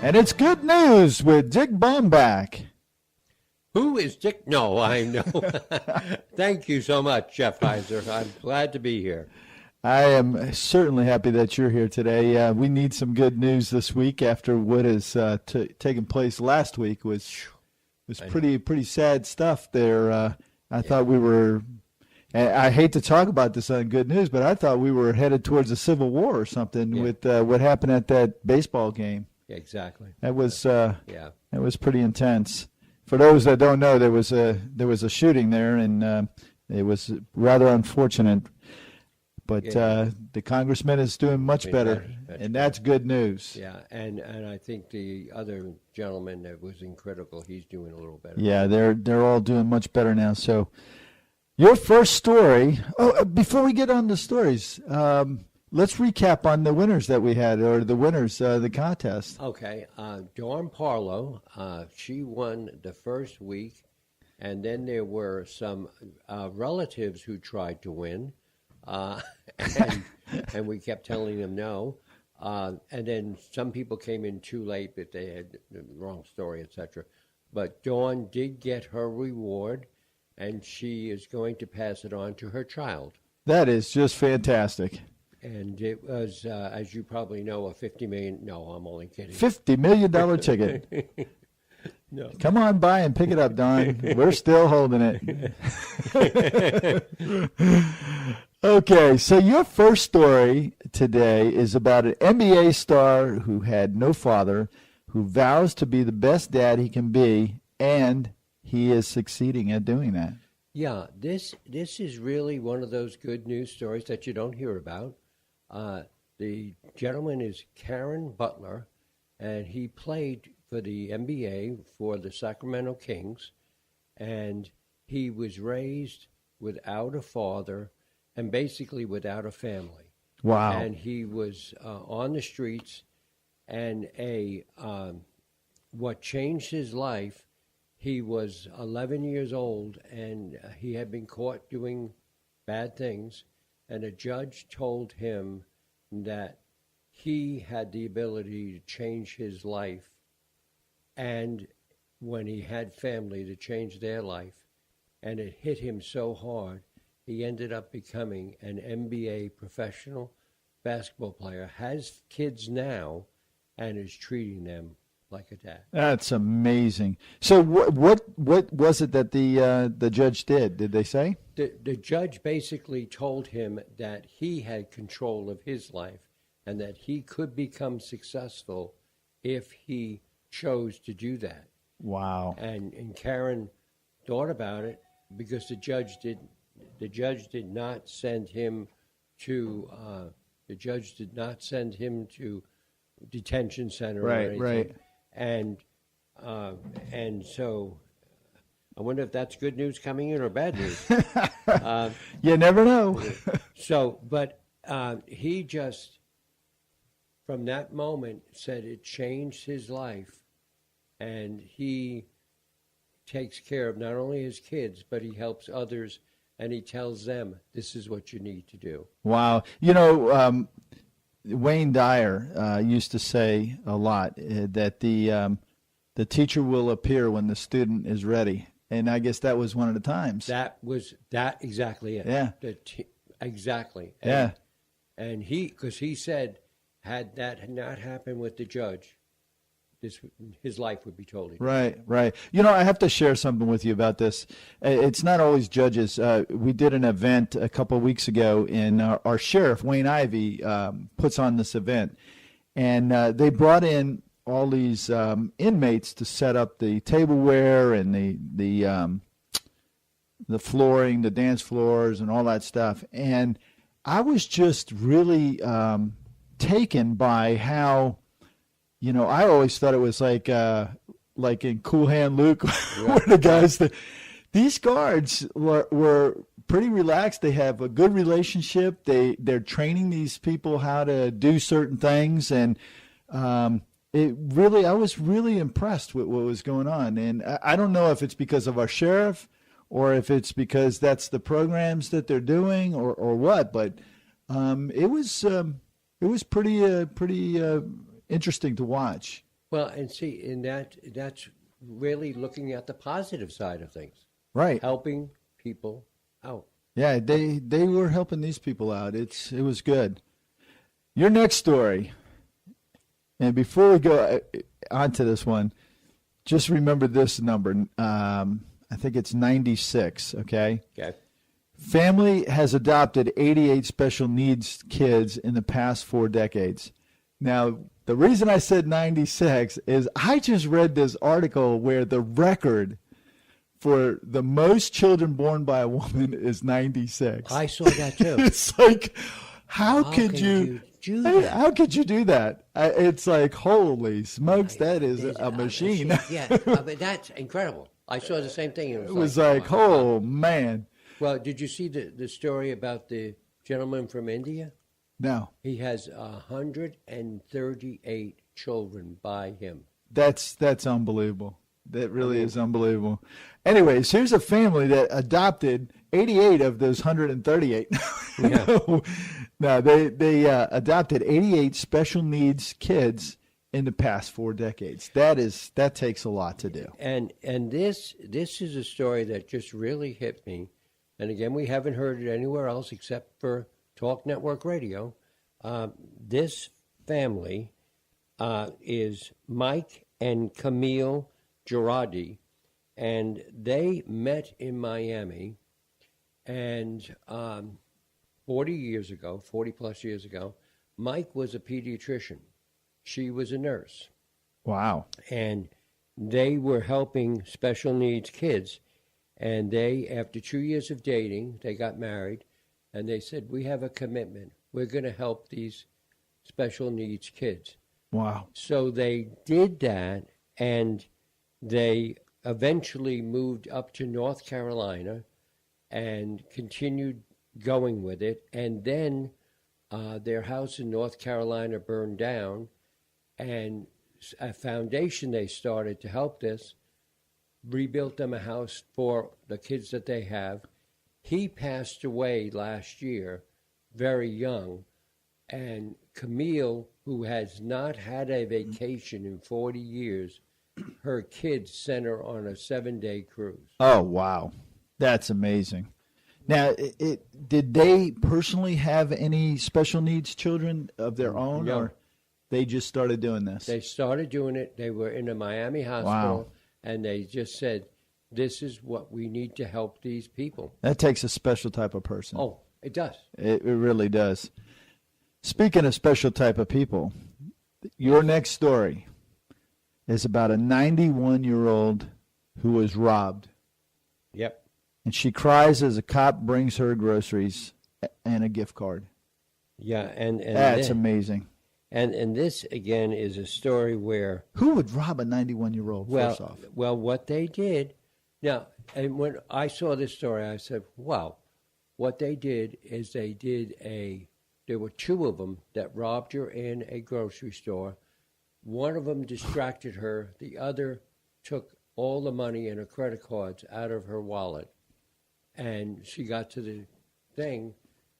And it's good news with Dick Baumbach. Who is Dick? No, I know. Thank you so much, Jeff Heiser. I'm glad to be here. I am certainly happy that you're here today. We need some good news this week after what has taken place last week was pretty sad stuff there. I thought we were, I hate to talk about this on good news, but I thought we were headed towards a civil war or something with what happened at that baseball game. Exactly. That was that was pretty intense. For those that don't know, there was a shooting there, and it was rather unfortunate. But the congressman is doing much better, and that's good news. Yeah, and I think the other gentleman that was in critical, he's doing a little better. Yeah, they're all doing much better now. So your first story. Oh, before we get on the stories, let's recap on the winners that we had, or the winners, the contest. Okay, Dawn Parlow, she won the first week, and then there were some relatives who tried to win. And we kept telling them no. And then some people came in too late, but they had the wrong story, etc. But Dawn did get her reward, and she is going to pass it on to her child. That is just fantastic. And it was, as you probably know, a $50 million. No, I'm only kidding. $50 million ticket. No. Come on by and pick it up, Don. We're still holding it. Okay, so your first story today is about an NBA star who had no father, who vows to be the best dad he can be, and he is succeeding at doing that. Yeah, this is really one of those good news stories that you don't hear about. The gentleman is Karen Butler, and he played for the NBA for the Sacramento Kings, and he was raised without a father and basically without a family. Wow. And he was on the streets, and what changed his life, he was 11 years old, and he had been caught doing bad things, and a judge told him that he had the ability to change his life, and when he had family, to change their life. And it hit him so hard, he ended up becoming an NBA professional basketball player, has kids now, and is treating them like a dad. That's amazing. So what was it that the judge did? Did they say? The judge basically told him that he had control of his life and that he could become successful if he chose to do that. Wow. And Karen thought about it because the judge did not send him to detention center or anything. Right. And so I wonder if that's good news coming in or bad news. You never know. But he just, from that moment, said it changed his life, and he takes care of not only his kids, but he helps others, and he tells them, this is what you need to do. Wow. You know, Wayne Dyer used to say a lot that the teacher will appear when the student is ready. And I guess that was one of the times. That exactly it. Yeah. Exactly. Yeah. And because he said, had that not happened with the judge, his life would be totally different. Right. You know, I have to share something with you about this. It's not always judges. We did an event a couple of weeks ago, and our sheriff, Wayne Ivey, puts on this event. And they brought in all these inmates to set up the tableware and the flooring, the dance floors, and all that stuff. And I was just really taken by how, you know, I always thought it was like in Cool Hand Luke, where the guys, these guards were pretty relaxed. They have a good relationship. They're training these people how to do certain things, and I was really impressed with what was going on. And I don't know if it's because of our sheriff or if it's because that's the programs that they're doing or what, but it was pretty interesting to watch. Well, and see, in that's really looking at the positive side of things, Right. helping people out. Yeah, they were helping these people out. It was good. Your next story, and before we go on to this one, just remember this number. I think it's 96, okay? Okay. Family has adopted 88 special needs kids in the past 4 decades. Now, the reason I said 96 is I just read this article where the record for the most children born by a woman is 96. I saw that too. It's like, how How could can you do that? How could you do that? It's like, holy smokes, that is a machine. Yeah, but that's incredible. I saw the same thing. It was like, wow. oh, man. Well, did you see the story about the gentleman from India? No, He has 138 children by him. that's unbelievable. That really is unbelievable. Anyways, here's a family that adopted 88 of those 138. Yeah. No, they adopted 88 special needs kids in the past 4 decades. That takes a lot to do. And this is a story that just really hit me. And again, we haven't heard it anywhere else except for Talk Network Radio. This family is Mike and Camille Girardi, and they met in Miami, and 40 plus years ago, Mike was a pediatrician. She was a nurse. Wow. And they were helping special needs kids. And they, after 2 years of dating, they got married, and they said, we have a commitment. We're going to help these special needs kids. Wow. So they did that, and they eventually moved up to North Carolina and continued going with it. And then their house in North Carolina burned down, and a foundation they started to help this rebuilt them a house for the kids that they have. He passed away last year, very young, and Camille, who has not had a vacation in 40 years, her kids sent her on a 7-day cruise. Oh, wow. That's amazing. Now, did they personally have any special needs children of their own, No. or they just started doing this? They started doing it. They were in a Miami hospital, Wow. and they just said, this is what we need to help these people. That takes a special type of person. Oh, it does. It really does. Speaking of special type of people, your next story is about a 91-year-old who was robbed. Yep. And she cries as a cop brings her groceries and a gift card. Yeah, and That's then- amazing. And this, again, is a story where, Who would rob a 91-year-old, first off? well, what they did, now, and when I saw this story, I said, wow, what they did is there were 2 of them that robbed her in a grocery store. One of them distracted her. The other took all the money and her credit cards out of her wallet. And she got to the thing.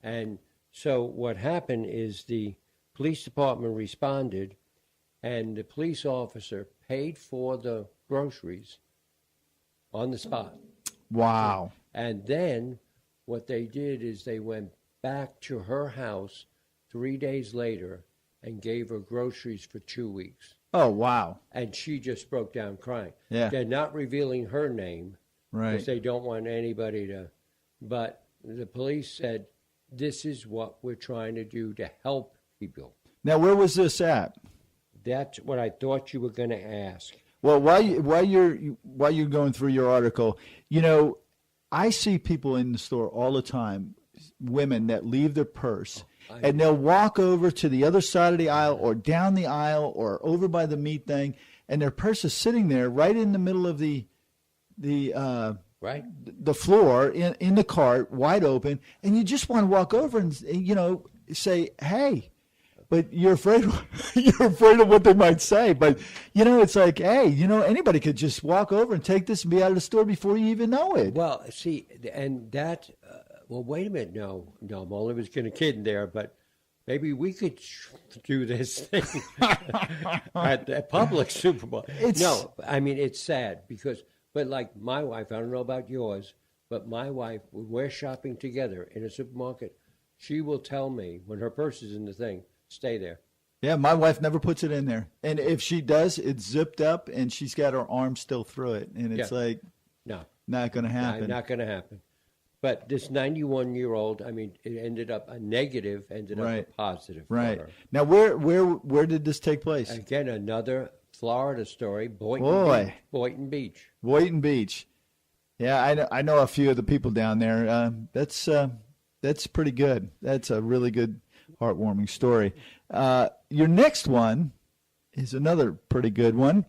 And so what happened is the police department responded, and the police officer paid for the groceries on the spot. Wow. And then what they did is they went back to her house 3 days later and gave her groceries for 2 weeks. Oh, wow. And she just broke down crying. Yeah. They're not revealing her name Right. because they don't want anybody to. But the police said, this is what we're trying to do to help people. Now, where was this at? That's what I thought you were going to ask. Well, while you're going through your article, I see people in the store all the time, women that leave their purse, and they'll walk over to the other side of the aisle or down the aisle or over by the meat thing, and their purse is sitting there right in the middle of the Right? the floor in the cart, wide open, and you just want to walk over and say, "Hey." But you're afraid of what they might say. But, it's like, hey, anybody could just walk over and take this and be out of the store before you even know it. Well, see, and that, well, wait a minute. No, Mullen was going to kid in there. But maybe we could do this thing at the public Super Bowl. No, I mean, it's sad because, but like my wife, I don't know about yours, but my wife, when we're shopping together in a supermarket, she will tell me when her purse is in the thing, stay there. Yeah, my wife never puts it in there. And if she does, it's zipped up and she's got her arm still through it. And it's like, no, not going to happen. No, not going to happen. But this 91-year-old, I mean, it ended up a negative, ended up a positive for her. Now, where did this take place? Again, another Florida story, Boynton Beach. Boynton Beach. Yeah, I know a few of the people down there. That's pretty good. That's a really good, heartwarming story. Your next one is another pretty good one,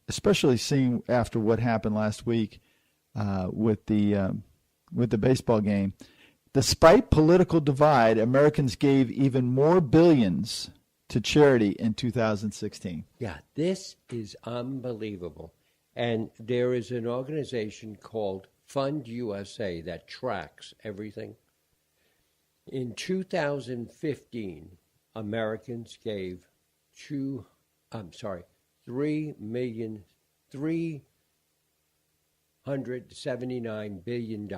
especially seeing after what happened last week with the baseball game. Despite political divide, Americans gave even more billions to charity in 2016. Yeah, this is unbelievable. And there is an organization called Fund USA that tracks everything. In 2015, Americans gave $3,379 billion.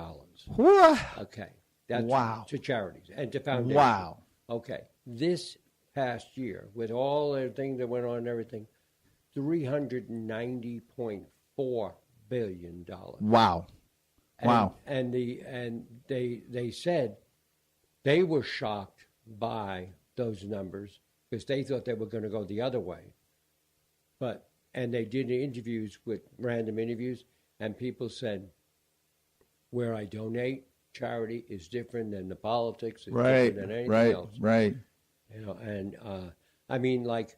What? Okay. That's wow. To charities and to foundations. Wow. Okay. This past year, with all the things that went on and everything, $390.4 billion. Wow. Wow. And they said they were shocked by those numbers because they thought they were going to go the other way. And they did random interviews, and people said, where I donate, charity is different than the politics, it's different than anything else. Right. You know, and I mean, like,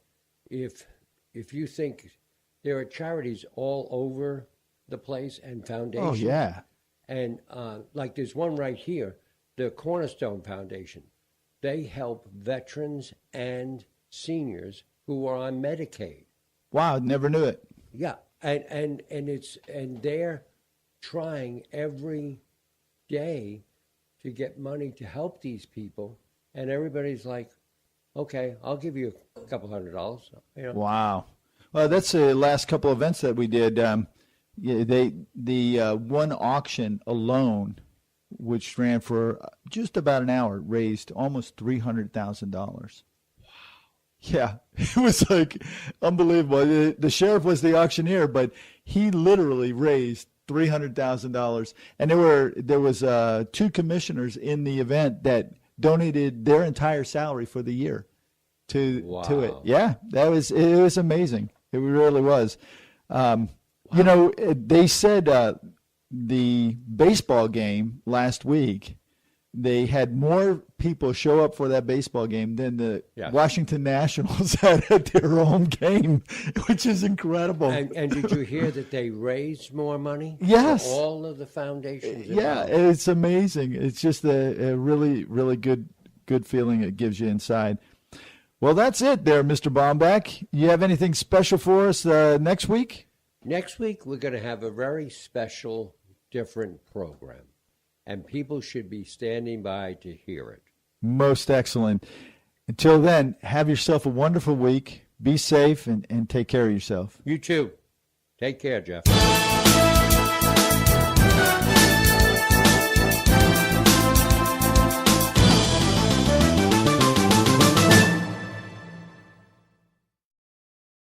if you think there are charities all over the place and foundations. Oh, yeah. And like there's one right here, the Cornerstone Foundation. They help veterans and seniors who are on Medicaid. Wow, never knew it. Yeah, and they're trying every day to get money to help these people, and everybody's like, okay, I'll give you a couple $100. You know? Wow. Well, that's the last couple events that we did. The one auction alone, which ran for just about an hour, raised almost $300,000. Wow. Yeah, it was like unbelievable. The sheriff was the auctioneer, but he literally raised $300,000. And there was 2 commissioners in the event that donated their entire salary for the year to it. Yeah, it was amazing. It really was. You know, they said the baseball game last week, they had more people show up for that baseball game than the Washington Nationals had at their home game, which is incredible. And did you hear that they raised more money? Yes. For all of the foundations. Yeah, it's amazing. It's just a really, really good feeling it gives you inside. Well, that's it there, Mr. Baumbach. You have anything special for us next week? Next week, we're going to have a very special, different program, and people should be standing by to hear it. Most excellent. Until then, have yourself a wonderful week. Be safe and take care of yourself. You too. Take care, Jeff.